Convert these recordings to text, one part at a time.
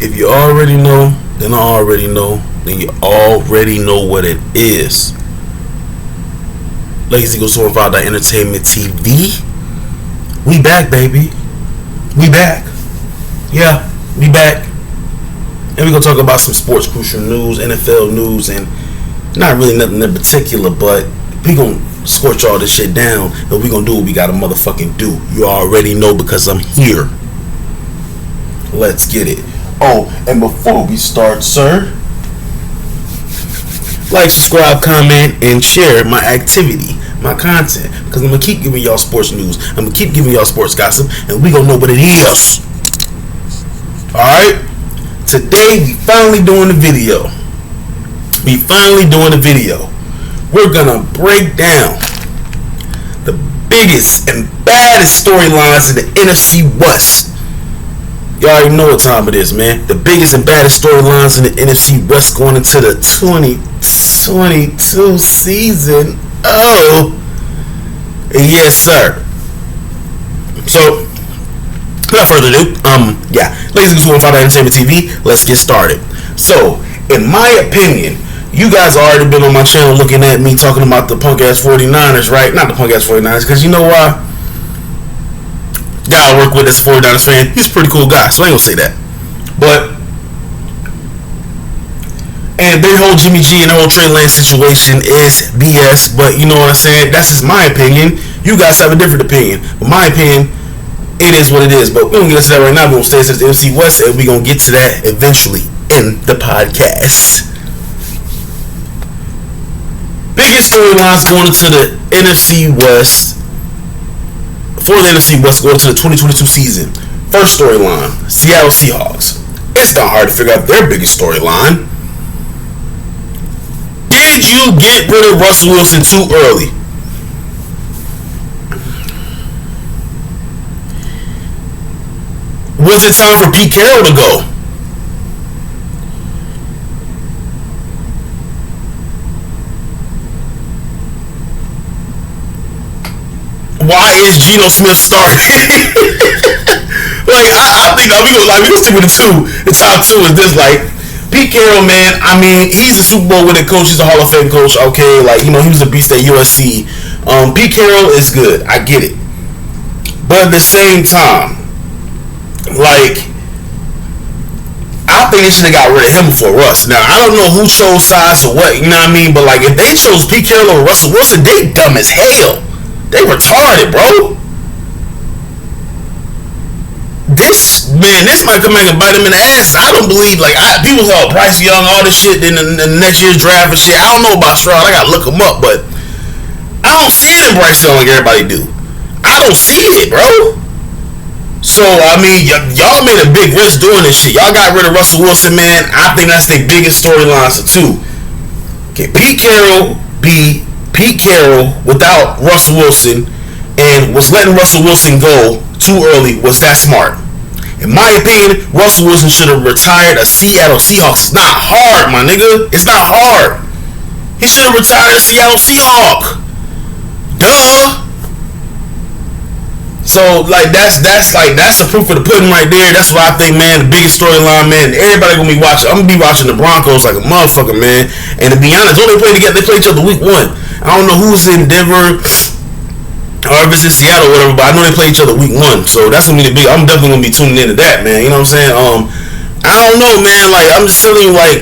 If you already know, then I already know, then you already know what it is. Ladies Eagles 215 Entertainment TV. We back, baby. We back. Yeah, we back. And we gonna talk about some sports crucial news, NFL news, and not really nothing in particular, but we gonna scorch all this shit down, and we gonna do what we gotta motherfucking do. You already know because I'm here. Let's get it. Oh, and before we start, sir, like, subscribe, comment, and share my activity, my content, because I'm gonna keep giving y'all sports news. I'm gonna keep giving y'all sports gossip, and we gonna know what it is. Alright? Today, we finally doing the video. We're gonna break down the biggest and baddest storylines in the NFC West. Y'all already know what time it is, man. The biggest and baddest storylines in the NFC West going into the 2022 season. Oh, yes, sir. So, without further ado, Ladies and Gentlemen, Entertainment TV, let's get started. So, in my opinion, you guys already been on my channel looking at me talking about the punk ass 49ers, right? Not the punk ass 49ers, because you know why? Guy I work with as a 49ers fan, he's a pretty cool guy, so I ain't gonna say that. And the whole Jimmy G and the whole Trey Lance situation is BS, but you know what I'm saying? That's just my opinion. You guys have a different opinion. But my opinion, it is what it is. But we don't get into that right now. We're gonna stay at the NFC West, and we're gonna get to that eventually in the podcast. Biggest storylines going into the NFC West. For the NFC West going to the 2022 season. First storyline, Seattle Seahawks. It's not hard to figure out their biggest storyline. Did you get rid of Russell Wilson too early? Was it time for Pete Carroll to go? Why is Geno Smith starting? I think we gonna stick with the top two is this. Pete Carroll, man. I mean, he's a Super Bowl winning coach. He's a Hall of Fame coach. Okay, he was a beast at USC. Pete Carroll is good. I get it, but at the same time, I think they should have got rid of him before Russ. Now, I don't know who chose sides or what. You know what I mean? But if they chose Pete Carroll or Russell Wilson, they dumb as hell. They retarded, bro. This might come back and bite him in the ass. I don't believe, people thought Bryce Young, all this shit, then the next year's draft and shit. I don't know about Stroud. I gotta look him up, but I don't see it in Bryce Young like everybody do. I don't see it, bro. So, I mean, y'all made a big risk doing this shit. Y'all got rid of Russell Wilson, man. I think that's the biggest storyline, so too. Okay, Pete Carroll without Russell Wilson, and was letting Russell Wilson go too early. Was that smart? In my opinion, Russell Wilson should have retired a Seattle Seahawks. It's not hard, my nigga. It's not hard. He should have retired a Seattle Seahawk. Duh. So that's the proof of the pudding right there. That's what I think, man. The biggest storyline, man. Everybody gonna be watching. I'm gonna be watching the Broncos like a motherfucker, man. And to be honest, when they play together, they play each other week 1. I don't know who's in Denver or if it's in Seattle or whatever, but I know they play each other week 1. So that's gonna be the big. I'm definitely gonna be tuning into that, man. You know what I'm saying? I don't know, man. I'm just telling you, I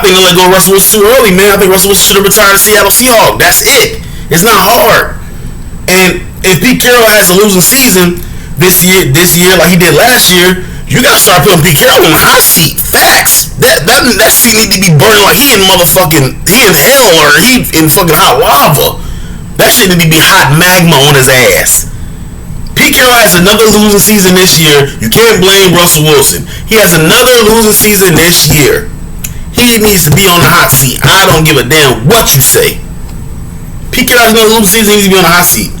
think they let go of Russell Wilson too early, man. I think Russell Wilson should have retired a Seattle Seahawks. That's it. It's not hard. And if Pete Carroll has a losing season this year like he did last year, you gotta start putting Pete Carroll in the hot seat. Facts. That seat need to be burning like he in hell or he in fucking hot lava. That shit need to be hot magma on his ass. Pete Carroll has another losing season this year. You can't blame Russell Wilson. He has another losing season this year. He needs to be on the hot seat. I don't give a damn what you say. Pete Carroll has another losing season. He needs to be on the hot seat.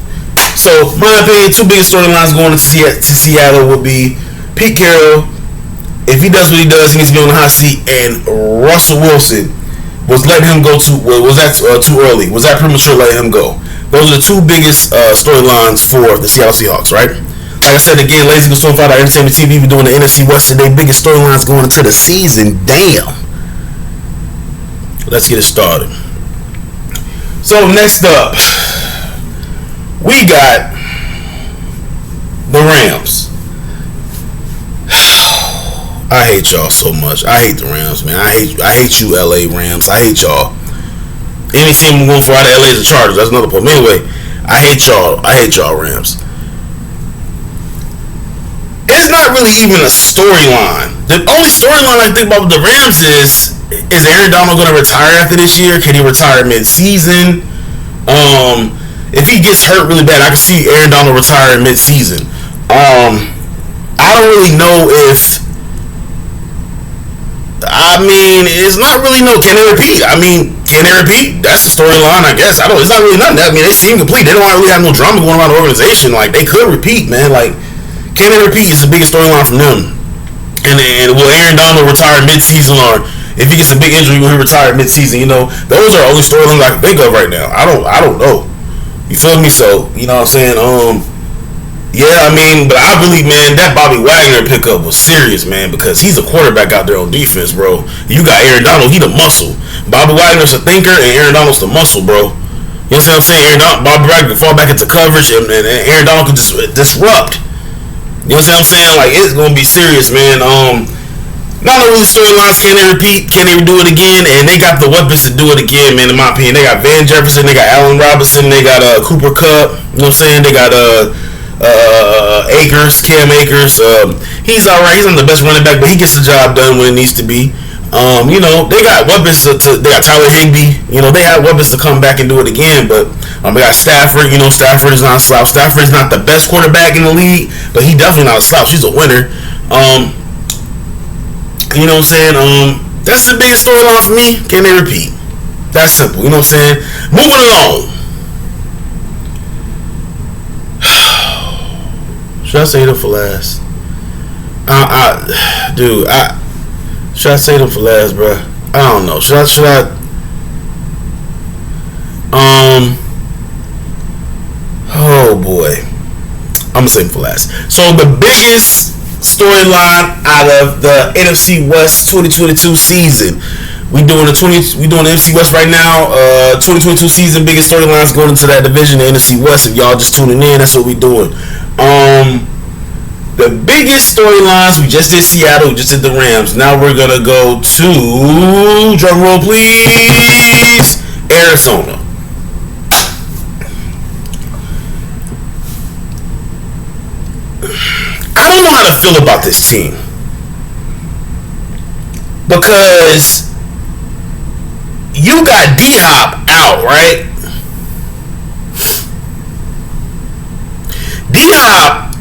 So, my opinion, two biggest storylines going to Seattle would be Pete Carroll. If he does what he does, he needs to be on the hot seat. And Russell Wilson was letting him go was that too early? Was that premature letting him go? Those are the two biggest storylines for the Seattle Seahawks, right? Like I said again, Lazy Goes 25 Entertainment TV. We're doing the NFC West today. Biggest storylines going into the season. Damn. Let's get it started. So next up, we got the Rams. I hate y'all so much. I hate the Rams, man. I hate you, LA Rams. I hate y'all. Any team I'm going for out of LA is the Chargers. That's another point. Anyway, I hate y'all. I hate y'all, Rams. It's not really even a storyline. The only storyline I think about the Rams is Aaron Donald going to retire after this year? Can he retire mid-season? If he gets hurt really bad, I can see Aaron Donald retiring mid-season. I don't really know if... it's not really no. Can they repeat? Can they repeat? That's the storyline, I guess. It's not really nothing. They seem complete. They don't really have no drama going around the organization. Like, they could repeat, man. Like, can they repeat? It's the biggest storyline from them. And will Aaron Donald retire mid-season, or if he gets a big injury, will he retire mid-season? Those are only storylines I can think of right now. I don't know. You feel me? So, you know what I'm saying? Yeah, but I really, man, that Bobby Wagner pickup was serious, man, because he's a quarterback out there on defense, bro. You got Aaron Donald, he the muscle. Bobby Wagner's a thinker, and Aaron Donald's the muscle, bro. You know what I'm saying? Bobby Wagner can fall back into coverage, and Aaron Donald can disrupt. You know what I'm saying? Like, it's gonna be serious, man. Not really storylines. Can they repeat? Can they do it again? And they got the weapons to do it again, man. In my opinion, they got Van Jefferson, they got Allen Robinson, they got Cooper Kupp. You know what I'm saying? They got Cam Akers. He's all right. He's not the best running back, but he gets the job done when it needs to be. They got weapons they got Tyler Higbee. They have weapons to come back and do it again. But they got Stafford. Stafford is not a slouch. Stafford is not the best quarterback in the league, but he definitely not a slouch. He's a winner. You know what I'm saying? That's the biggest storyline for me. Can they repeat? That's simple. You know what I'm saying? Moving along. Should I say them for last? Should I say them for last, bro? I don't know. Should I? Oh boy, I'm gonna say them for last. So the biggest storyline out of the NFC West 2022 season. We doing the NFC West right now. 2022 season, biggest storylines going into that division, the NFC West. If y'all just tuning in, that's what we doing. The biggest storylines, we just did Seattle, we just did the Rams. Now we're gonna go to, drum roll please, Arizona. I don't know how to feel about this team, because you got D-Hop out, right? D-Hop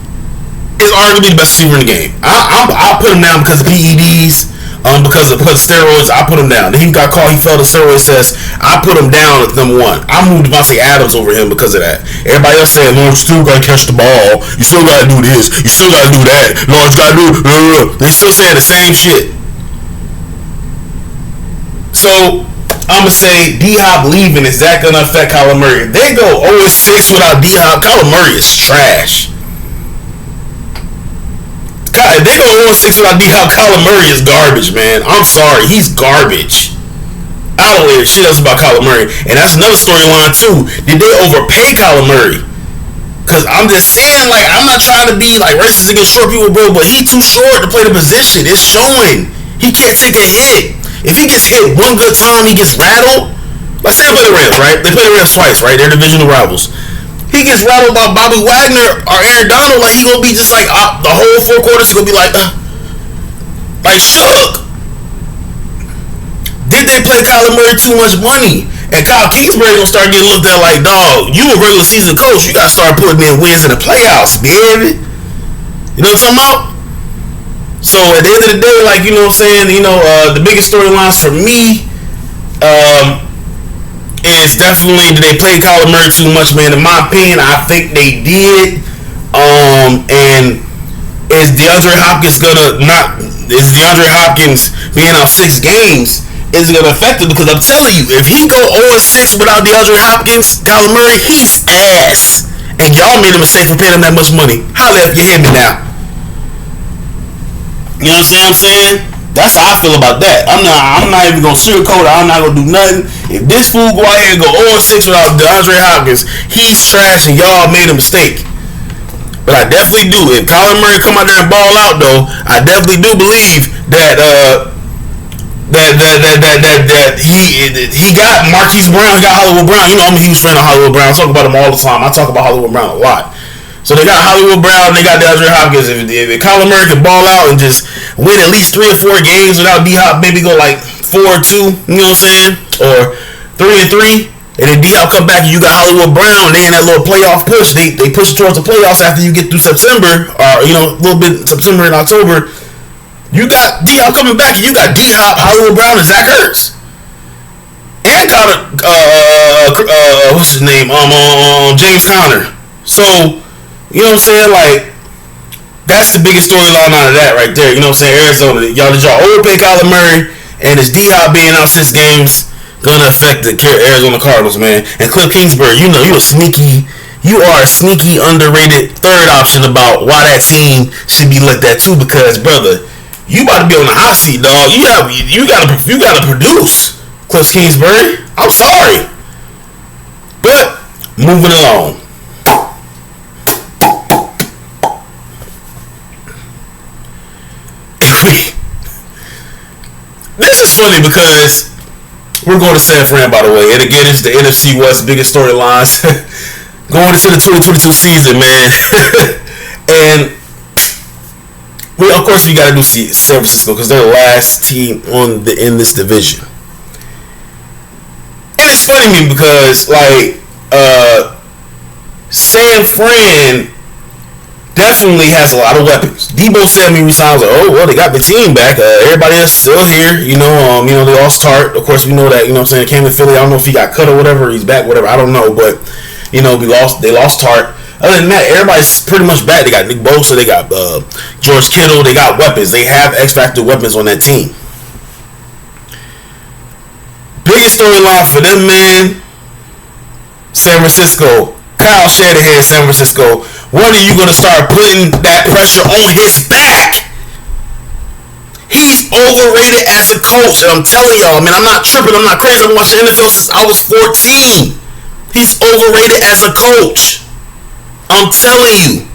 is arguably the best receiver in the game. I'll put him down because of PEDs, because of steroids. I put him down. Then he got caught. He fell to steroid test. I put him down at number one. I moved Devontae Adams over him because of that. Everybody else saying, Lawrence, you still gotta catch the ball. You still gotta do this. You still gotta do that. Lawrence, you gotta do. They still saying the same shit. So I'm gonna say D-Hop leaving. Is that gonna affect Kyler Murray? If they go 0-6 without D-Hop, Kyler Murray is trash. If they go 0-6 without D-Hop, Kyler Murray is garbage, man. I'm sorry, he's garbage. I don't hear shit else about Kyler Murray. And that's another storyline too. Did they overpay Kyler Murray? Cause I'm just saying, like, I'm not trying to be like racist against short people, bro, but he too short to play the position. It's showing. He can't take a hit. If he gets hit one good time, he gets rattled. Like, say they play the Rams, right? They play the Rams twice, right? They're divisional rivals. He gets rattled by Bobby Wagner or Aaron Donald, like, he gonna be just like the whole 4 quarters. He gonna be like shook. Did they play Kyler Murray too much money? And Kyle Kingsbury gonna start getting looked at like, dog, you a regular season coach. You gotta start putting in wins in the playoffs, baby. You know what I'm talking about? So at the end of the day, like, you know what I'm saying, the biggest storylines for me is definitely, did they play Kyler Murray too much, man? In my opinion, I think they did. And is DeAndre Hopkins being out 6 games, is it gonna affect him? Because I'm telling you, if he go 0-6 without DeAndre Hopkins, Kyler Murray, he's ass. and y'all made a mistake for paying him that much money. Holla if you hear me now. You know what I'm saying? That's how I feel about that. I'm not even gonna sugarcoat it. I'm not gonna do nothing. If this fool go out here and go 0-6 without DeAndre Hopkins, he's trash and y'all made a mistake. But I definitely do. If Kyler Murray come out there and ball out though, I definitely do believe that he got Marquise Brown, he got Hollywood Brown. You know I'm a huge fan of Hollywood Brown. I talk about him all the time. I talk about Hollywood Brown a lot. So they got Hollywood Brown, they got DeAndre Hopkins. If Kyler Murray can ball out and just win at least 3 or 4 games without D-Hop, maybe go like 4-2, you know what I'm saying? Or 3-3, and then D-Hop come back and you got Hollywood Brown, they in that little playoff push. They push towards the playoffs after you get through September, or a little bit September and October. You got D-Hop coming back, and you got D-Hop, Hollywood Brown, and Zach Ertz. And Connor, what's his name? James Conner. So, you know what I'm saying? Like, that's the biggest storyline out of that right there. You know what I'm saying? Arizona. Did y'all overpay Kyler Murray? And his D-Hop being out 6 games gonna affect the Arizona Cardinals, man. And Cliff Kingsbury, you are a sneaky underrated third option about why that team should be looked at too. Because, brother, you about to be on the hot seat, dog. You gotta produce, Cliff Kingsbury. I'm sorry, but moving along. This is funny because we're going to San Fran, by the way, and again, it's the NFC West biggest storylines going into the 2022 season, man. And of course, we got to do San Francisco because they're the last team in this division. And it's funny to me because like San Fran definitely has a lot of weapons. Debo Samuel sounds like, oh well, they got the team back. Everybody is still here. They all start. Of course, we know that. You know what I'm saying? Came to Philly. I don't know if he got cut or whatever. He's back, whatever. I don't know, but they lost Tart. Other than that, everybody's pretty much back. They got Nick Bosa. They got George Kittle. They got weapons. They have X Factor weapons on that team. Biggest storyline for them, man. San Francisco. Kyle Shanahan, San Francisco. When are you going to start putting that pressure on his back? He's overrated as a coach. And I'm telling y'all, man, I'm not tripping. I'm not crazy. I've been watching NFL since I was 14. He's overrated as a coach. I'm telling you.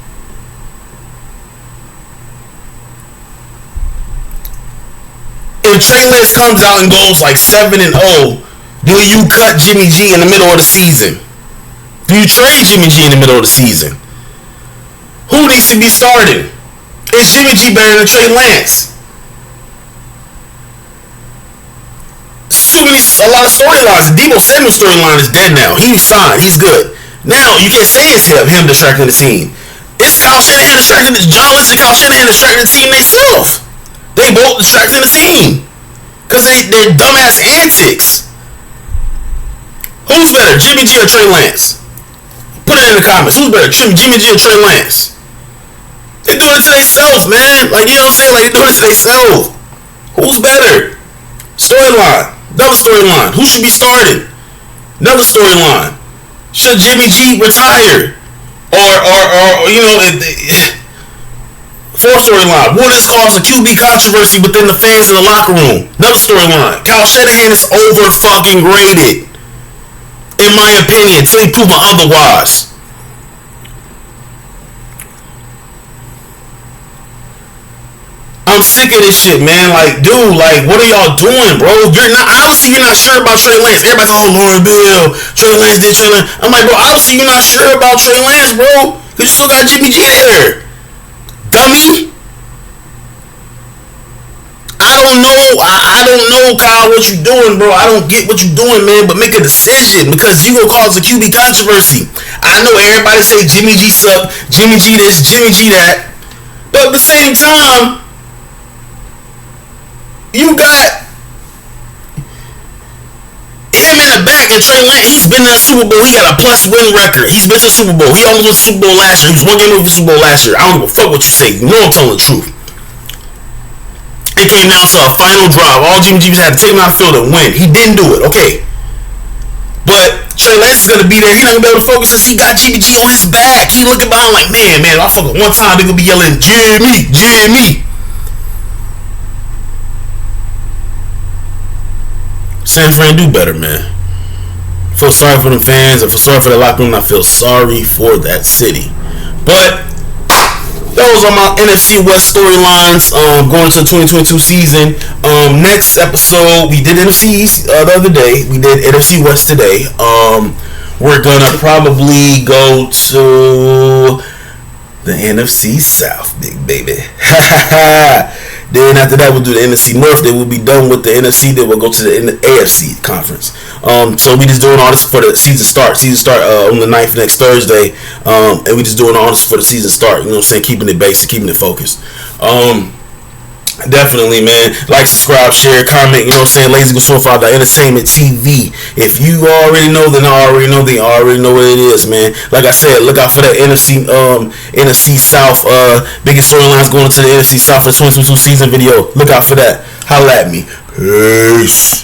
If Trey Lance comes out and goes like 7-0, do you cut Jimmy G in the middle of the season? Do you trade Jimmy G in the middle of the season? Who needs to be starting? Is Jimmy G better than Trey Lance? A lot of storylines. The Debo Samuel storyline is dead now. He's signed. He's good. Now, you can't say it's him distracting the team. It's Kyle Shanahan distracting the John Lynch and Kyle Shanahan distracting the team themselves. They both distracting the team. Because they're dumbass antics. Who's better, Jimmy G or Trey Lance? Put it in the comments. Who's better, Jimmy G or Trey Lance? They doing it to themselves, man. Like, you know what I'm saying? Like, they doing it to themselves. Who's better? Storyline. Another storyline. Who should be starting? Another storyline. Should Jimmy G retire? Fourth storyline. Will this cause a QB controversy within the fans in the locker room? Another storyline. Kyle Shanahan is over fucking rated. In my opinion, till he proven otherwise. I'm sick of this shit, man. Like, dude, like, what are y'all doing, bro? You're not sure about Trey Lance. Everybody's like, oh, Lauren Bill, Trey Lance did Trey Lance. I'm like, bro, obviously you're not sure about Trey Lance, bro. Because you still got Jimmy G there. Dummy. I don't know, Kyle, what you doing, bro. I don't get what you doing, man. But make a decision because you gonna cause a QB controversy. I know everybody say Jimmy G suck, Jimmy G this, Jimmy G that. But at the same time, you got him in the back and Trey Lance. He's been in the Super Bowl. He got a plus win record. He's been to the Super Bowl. He almost went to the Super Bowl last year. He was 1 game over the Super Bowl last year. I don't give a fuck what you say. You know I'm telling the truth. It came down to a final drive. All Jimmy G had to take him out of the field and win. He didn't do it. Okay. But Trey Lance is gonna be there. He not gonna be able to focus since he got GBG on his back. He looking behind like, man, I fucking one time they gonna be yelling, Jimmy, Jimmy. San Fran, do better, man. Feel sorry for them fans and feel sorry for the locker room. I feel sorry for that city. But those are my NFC West storylines going into the 2022 season. Next episode, we did NFC East the other day. We did NFC West today. We're gonna probably go to the NFC South, big baby. Then after that, we'll do the NFC North. Then we'll be done with the NFC. Then we'll go to the AFC conference. So we just doing all this for the season start. Season start on the 9th next Thursday. And we just doing all this for the season start. You know what I'm saying? Keeping it basic, keeping it focused. Definitely, man. Like, subscribe, share, comment. You know what I'm saying? LazyGoSoFi.Entertainment TV. If you already know, then I already know. Then you already know what it is, man. Like I said, look out for that NFC South. Biggest storylines going into the NFC South for the 2022 season video. Look out for that. Holla at me. Peace.